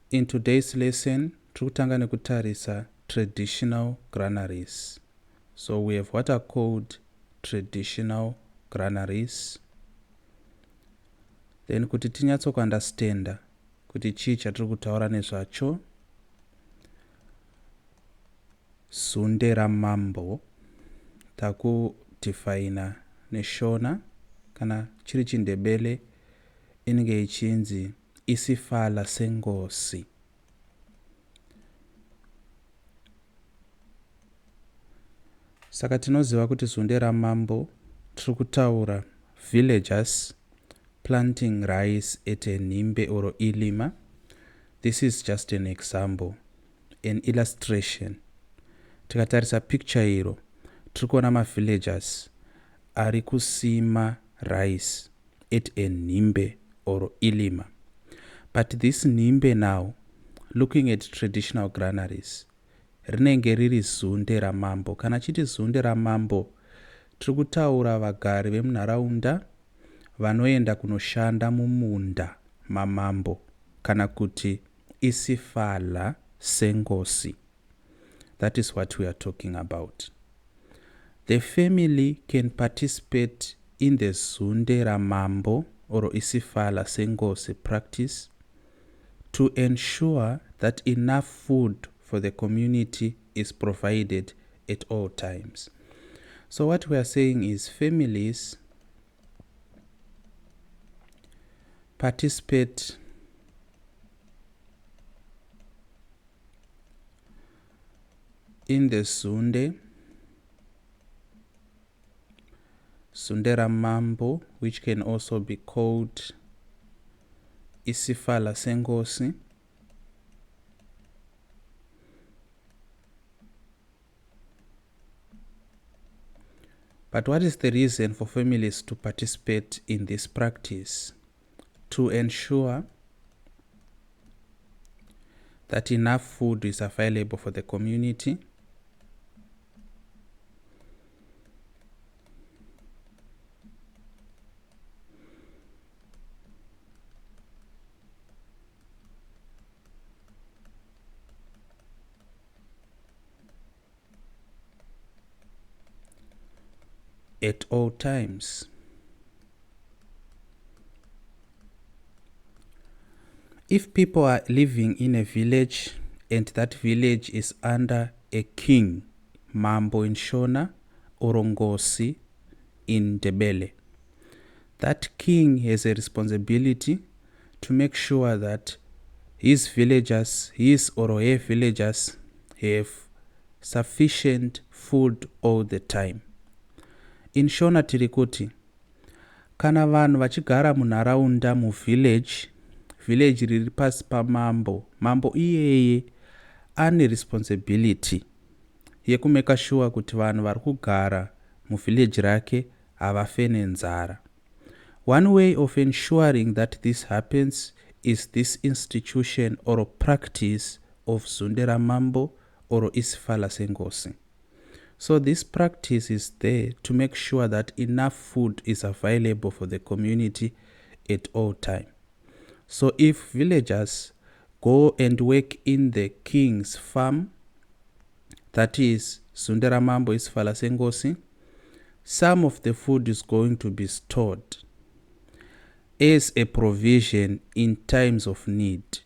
In today's lesson, tikutanga nekutarisa traditional granaries. So we have what are called traditional granaries. Then kuti tinyatso kuunderstanda kuti chii chatiri kutaura nezvacho, zunde ramambo takudefina neShona, kana chiri chindebele inenge ichinzi isifala sengosi. Saka tinoziva kuti zunde ramambo tiri kutaura villagers planting rice at a nimbe or ilima. This is just an example, an illustration. Tikatarisa picture iro tiri kuona mavillagers ari kusima rice at a nimbe or ilima. But this nimbe now, looking at traditional granaries, rinenge riri zunde ramambo. Kana chiti zunde ramambo, tiri kutaura vagari vemunharaunda vanoenda kunoshanda mumunda mamambo, kana kuti isifala sengosi. That is what we are talking about. The family can participate in the zunde ramambo or isifala sengosi practice to ensure that enough food for the community is provided at all times. So what we are saying is families participate in the zunde ramambo, which can also be called isifala sengosi, but what is the reason for families to participate in this practice? To ensure that enough food is available for the community, at all times. If people are living in a village and that village is under a king, mambo in Shona, or ngosi in Ndebele, that king has a responsibility to make sure that his or her villagers have sufficient food all the time. In Shona tirikuti, kana vanhu vachigara munharaunda village riri pasi pamambo, mambo iyeye ane responsibility yekumeka sure kuti vanhu vari kugara muvillage rake havafe nenzara. One way of ensuring that this happens is this institution or practice of zunde ramambo or isifala sengosi. So this practice is there to make sure that enough food is available for the community at all time. So if villagers go and work in the king's farm, that is zunde ramambo isifala sengosi, some of the food is going to be stored as a provision in times of need.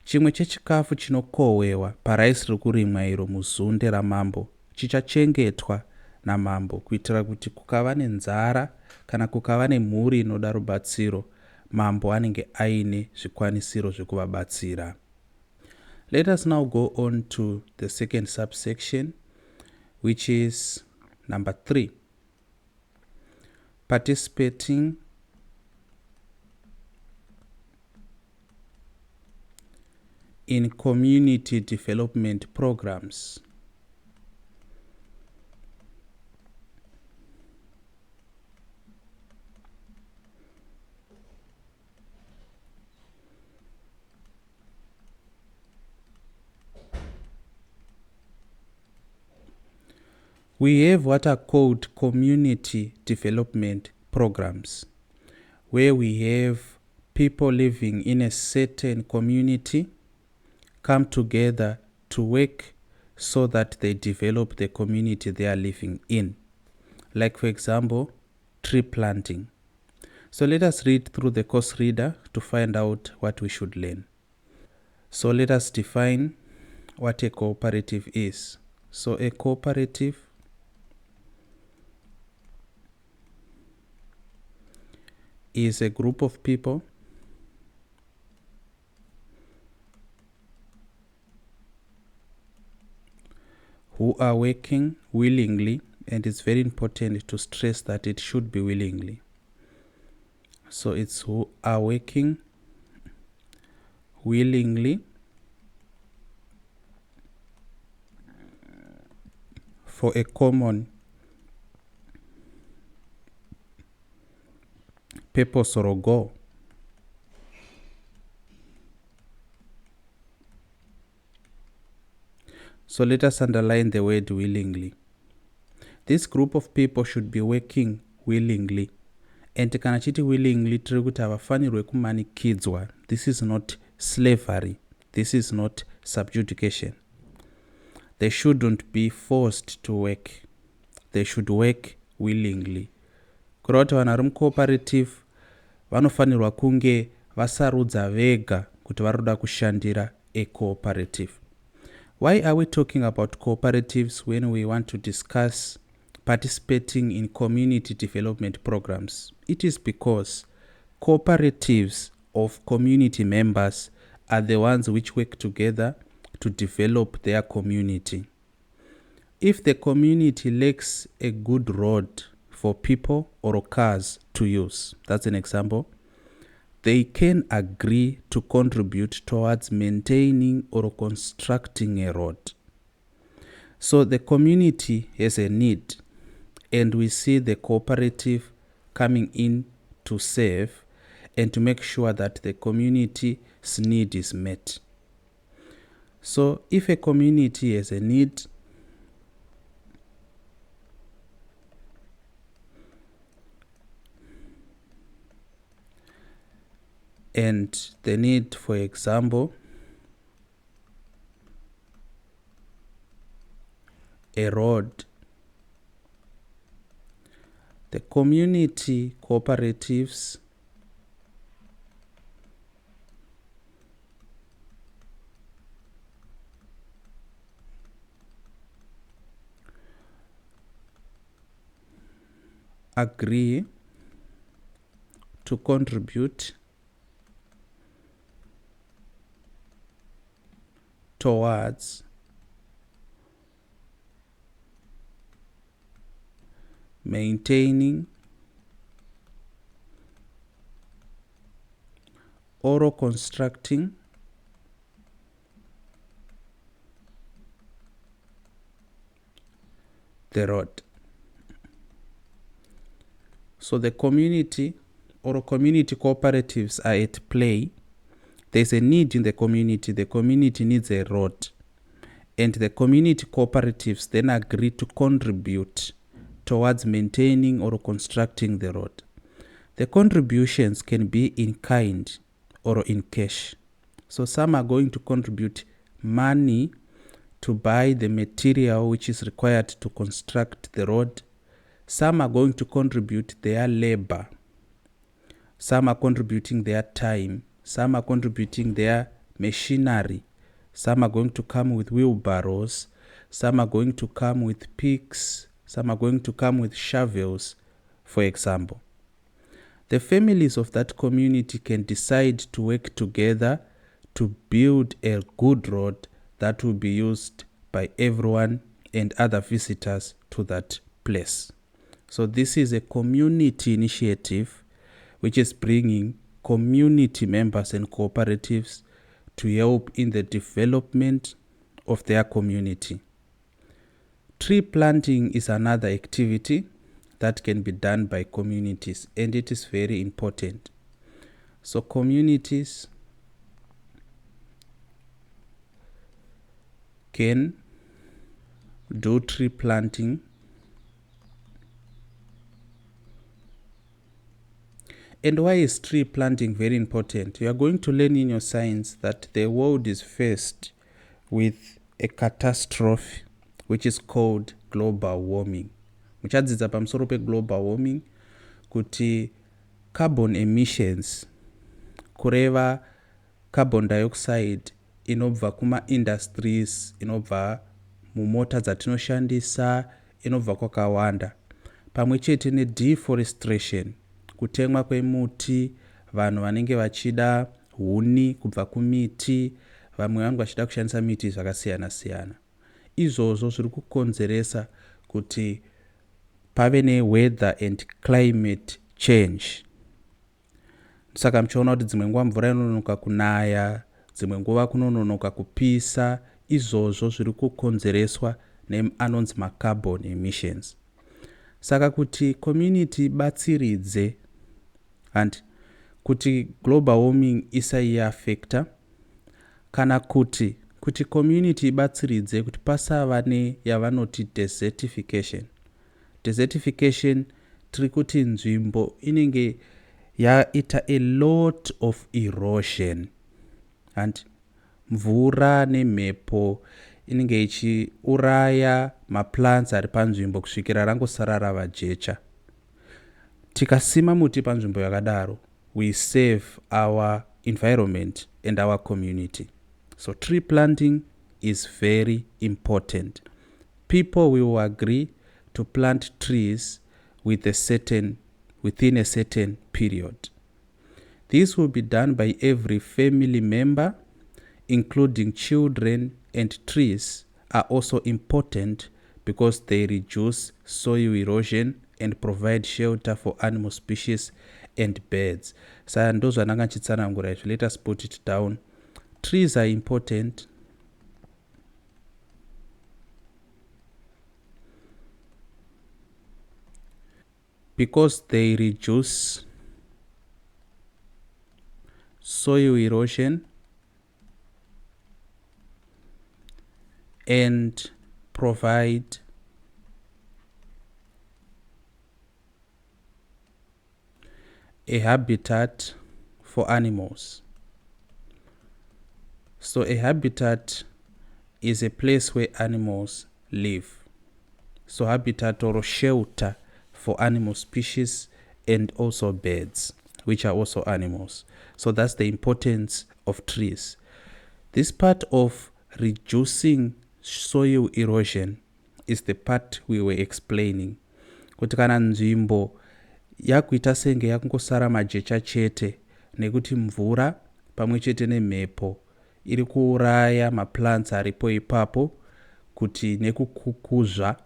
Chimwe chechikafu chinokohwewa paraisi riri kurimwa iro muzunde ramambo chichachengetwa namambo kuitira kuti kukava nenzara kana kukava nemhuri inoda rubatsiro, mambo anenge aine zvikwanisiro zvekuvabatsira. Let us now go on to the second subsection, which is number 3. Participating in community development programs. We have what are called community development programs, where we have people living in a certain community come together to work so that they develop the community they are living in. Like, for example, tree planting. So let us read through the course reader to find out what we should learn. So let us define what a cooperative is. So a cooperative is a group of people who are working willingly, and it's very important to stress that it should be willingly. So it's who are working willingly for a common purpose or goal. So let us underline the word willingly. This group of people should be working willingly. And kana chiti willingly tiri kuti havafanirwe kumanikidzwa. This is not slavery. This is not subjugation. They shouldn't be forced to work. They should work willingly. Kureva kuti vanhu vari mucooperative vanofanirwa kunge vasarudza vega kuti vari kuda kushandira a cooperative. Why are we talking about cooperatives when we want to discuss participating in community development programs? It is because cooperatives of community members are the ones which work together to develop their community. If the community lacks a good road for people or cars to use, that's an example, they can agree to contribute towards maintaining or constructing a road. So the community has a need, and we see the cooperative coming in to serve and to make sure that the community's need is met. So if a community has a need, and the need, for example, a road, the community cooperatives agree to contribute towards maintaining or constructing the road. So the community or community cooperatives are at play. There's a need in the community needs a road, and the community cooperatives then agree to contribute towards maintaining or constructing the road. The contributions can be in kind or in cash. So some are going to contribute money to buy the material which is required to construct the road. Some are going to contribute their labor. Some are contributing their time. Some are contributing their machinery. Some are going to come with wheelbarrows. Some are going to come with picks. Some are going to come with shovels, for example. The families of that community can decide to work together to build a good road that will be used by everyone and other visitors to that place. So this is a community initiative which is bringing community members and cooperatives to help in the development of their community. Tree planting is another activity that can be done by communities, and it is very important. So communities can do tree planting, And why is tree planting very important? You are going to learn in your science that the world is faced with a catastrophe which is called global warming. Muchadzidza pamusoro global warming kuti carbon emissions kureva carbon dioxide inobva kuma industries, inobva mumota dzatinoshandisa, inobva kwakawanda, pamwe chete ne deforestation, kutemwa kwemuti, vanhu vanenge vachida huni kubva kumiti, vamwe vanenge vachida kushandisa miti zvakasiyana siyana. Izvozvo zviri kukonzeresa kuti pave ne weather and climate change. Saka muchiona kuti dzimwe nguva mvura inononoka kunaya, dzimwe nguva kunononoka kupisa. Izvozvo zviri kukonzereswa neanonzi carbon emissions. Saka kuti community batsiridze and kuti global warming isaiafecta, kana kuti community ibatsiridze kuti pasava yavanoti desertification. Desertification tiri kuti nzvimbo inenge yaita a lot of erosion and mvura nemhepo inenge ichiuraya maplants ari panzvimbo kusvikira rangosara rava jecha. Tikasima muti panzvimbo yakadaro, we save our environment and our community. So tree planting is very important. People will agree to plant trees within a certain period. This will be done by every family member, including children, and trees are also important because they reduce soil erosion and provide shelter for animal species and birds. So those are let us put it down. Trees are important because they reduce soil erosion and provide a habitat for animals. So a habitat is a place where animals live. So habitat or shelter for animal species and also birds, which are also animals. So that's the importance of trees. This part of reducing soil erosion is the part we were explaining. Kuti kana nzvimbo yakuita senge yakungosara majecha chete nekuti mvura pamwe chete nemhepo iri kuuraya maplants aripo ipapo, kuti nekukukuzva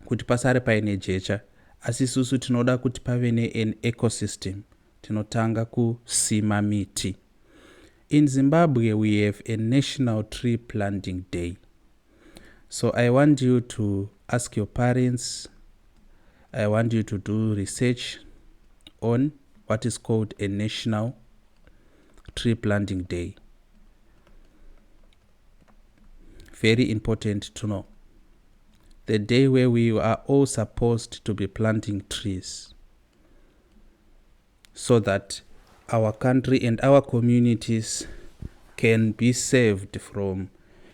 kuti pasare paine jecha, asi isusu tinoda kuti pave an ecosystem, tinotanga kusima miti. In Zimbabwe, we have a National Tree Planting Day. So I want you to ask your parents, I want you to do research on what is called a National Tree Planting Day. Very important to know. The day where we are all supposed to be planting trees so that our country and our communities can be saved from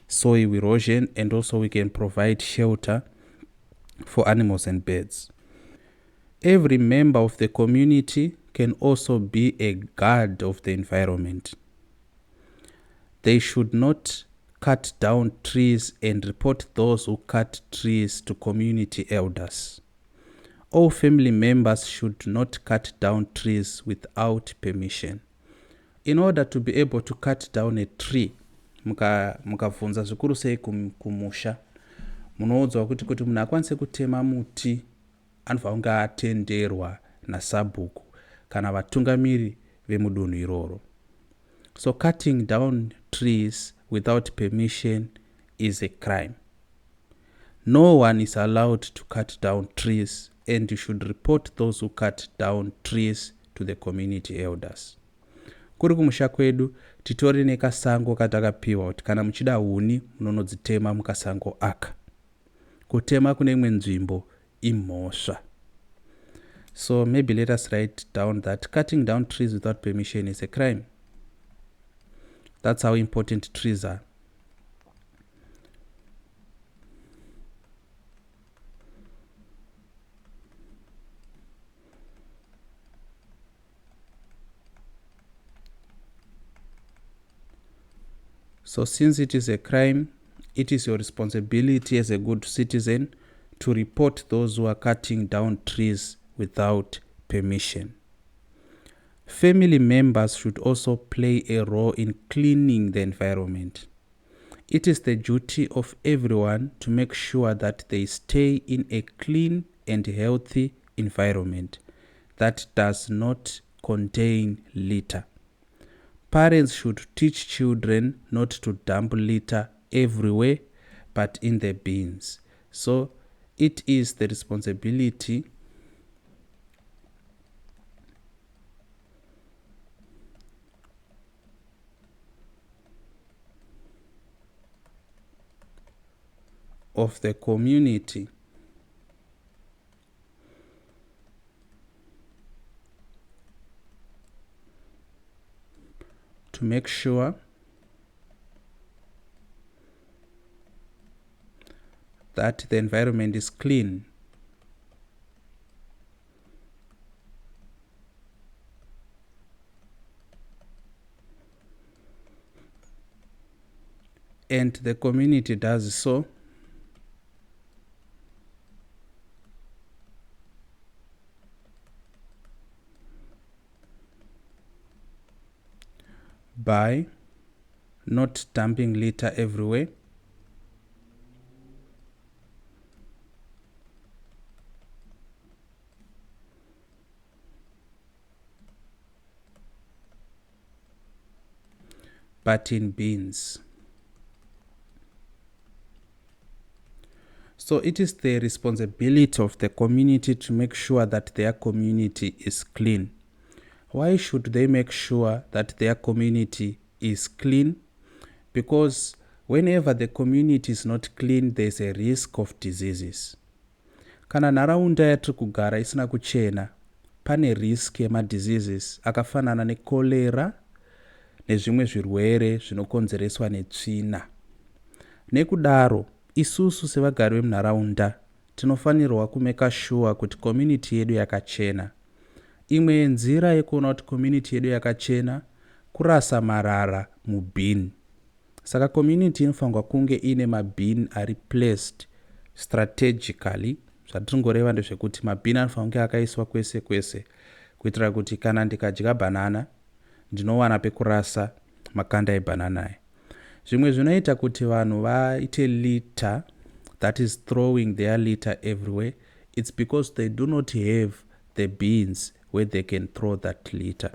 soil erosion, and also we can provide shelter for animals and birds. Every member of the community can also be a guard of the environment. They should not cut down trees and report those who cut trees to community elders. All family members should not cut down trees without permission. In order to be able to cut down a tree, mukavhunza zvikuru sei kumusha, munoudzwa kuti munhu akwanise kutema muti anofanira kunge atenderwa nasabhuku kana vatungamiri vemudunhu iroro. So cutting down trees without permission is a crime. No one is allowed to cut down trees, and you should report those who cut down trees to the community elders. Kuri kumusha kwedu titori nekasango katakapiwa kuti kana muchida huni munonodzitema mukasango aka. Kutema kune imwe nzvimbo imhosva. So maybe let us write down that cutting down trees without permission is a crime. That's how important trees are. So since it is a crime, it is your responsibility as a good citizen to report those who are cutting down trees without permission. Family members should also play a role in cleaning the environment. It is the duty of everyone to make sure that they stay in a clean and healthy environment that does not contain litter. Parents should teach children not to dump litter everywhere but in the bins. So it is the responsibility of the community to make sure that the environment is clean. And the community does so by not dumping litter everywhere, but in bins. So it is the responsibility of the community to make sure that their community is clean. Why should they make sure that their community is clean? Because whenever the community is not clean, there's a risk of diseases. Kana nharaunda yatiri kugara isina kuchena, pane risk yemadiseases akafanana nekolera nezvimwe zvirwere zvinokonzereswa netsvina. Nekudaro, isusu sevagari vemunharaunda tinofanirwa kumeka sure kuti community yedu yakachena. Imwe yenzira yekuona kuti community yedu yakachena kurasa marara mubin. Saka community inofanirwa kunge ine mabin ari placed strategically. Zvatingoreva ndezvekuti mabin anofanirwa kunge akaiswa kwese kwese kuitira kuti kana ndikadya banana ndinowana pekurasa makanda ebanana aya. Zvimwe zvinoita kuti vanhu vaite litter, that is throwing their litter everywhere, it's because they do not have the bins where they can throw that litter.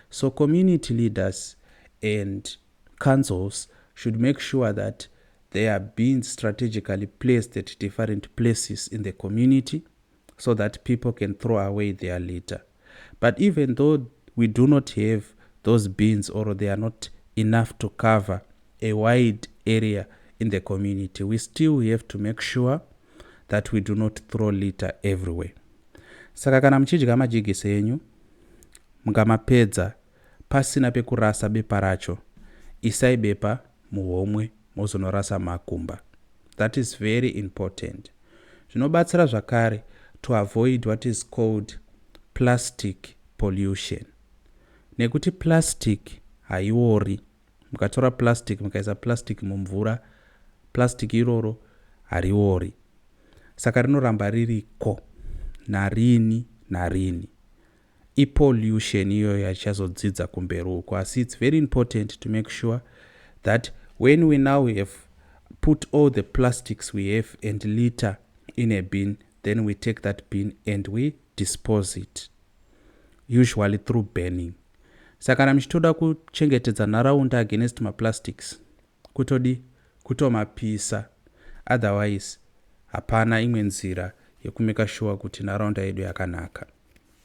So community leaders and councils should make sure that there are bins strategically placed at different places in the community so that people can throw away their litter. But even though we do not have those bins or they are not enough to cover a wide area in the community, we still have to make sure that we do not throw litter everywhere. Saka kana muchidya majigisi enyu mukamapedza pasina pekurasa bepa racho, isai bepa muhomwe mozonorasa makumba. That is very important. Zvinobatsira zvakare to avoid what is called plastic pollution. Nekuti plastic haiori. Mukatora plastic mukaisa plastic mumvura, plastic iroro hariori. Saka rinoramba ririko narini narini. Pollution iyo yachazodzidza kumberi uko. Asi it's very important to make sure that when we now have put all the plastics we have and litter in a bin, then we take that bin and we dispose it, usually through burning. Saka kana muchitoda kuchengetedza nharaunda against maplastics, kutomapisa. Otherwise hapana imwe nzira yekumeka sure kuti nharaunda yedu yakanaka.